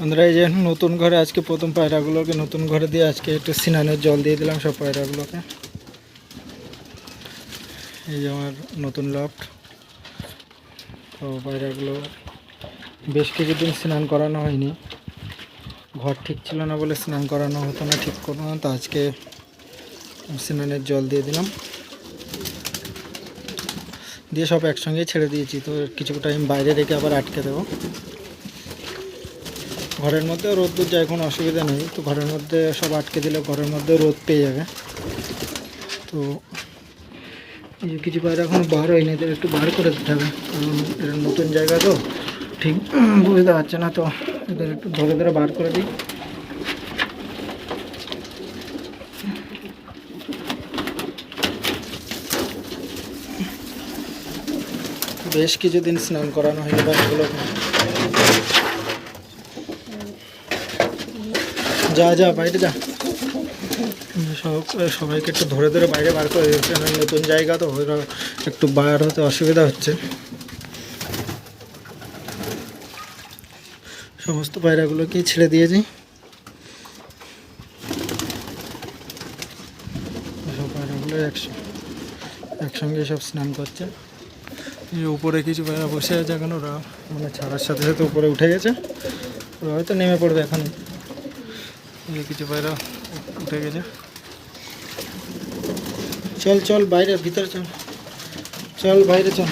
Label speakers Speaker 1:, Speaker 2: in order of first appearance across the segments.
Speaker 1: আমরা এই যে নতুন ঘরে আজকে প্রথম পায়রাগুলোকে নতুন ঘরে দিয়ে আজকে একটু স্নানের জল দিয়ে দিলাম সব পায়রাগুলোকে। এই যে আমার নতুন লফট। তো পায়রাগুলো বেশ কিছুদিন স্নান করানো হয়নি, ঘর ঠিক ছিল না বলে স্নান করানো হতো না ঠিক করো না। তো আজকে স্নানের জল দিয়ে দিলাম, দিয়ে সব একসঙ্গে ছেড়ে দিয়েছি। তো কিছু টাইম বাইরে রেখে আবার আটকে দেবো। ঘরের মধ্যে রোদ্দুর যায়, কোনো অসুবিধা নেই। তো ঘরের মধ্যে সব আটকে দিলে ঘরের মধ্যে রোদ পেয়ে যাবে। তো এই যে কিছু পায়রা এখন বার হয়নি, এদের একটু বার করে দিতে হবে, কারণ এটা নতুন জায়গা তো ঠিক বুঝতে পারছে না। তো এদের একটু ধরে ধরে বার করে দিই। বেশ কিছুদিন স্নান করানো হয়নি পায়রাগুলোকে। যা যা বাইরে যা, সবাইকে একটু ধরে ধরে বাইরে বার করে দিচ্ছে। নতুন জায়গা তো ওরা একটু বার হতে অসুবিধা হচ্ছে। সমস্ত পায়রাগুলোকে ছেড়ে দিয়েছি। সব পায়রাগুলো একসঙ্গে সব স্নান করছে। উপরে কিছু পায়রা বসে আছে, এখন ওরা মানে ছাড়ার সাথে সাথে উপরে উঠে গেছে, ওরা হয়তো নেমে পড়বে এখন। কিছু পায়রা উঠে গেছে। চল চল বাইরে, ভিতরে চল, চল বাইরে চল,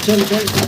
Speaker 1: চল চল চল।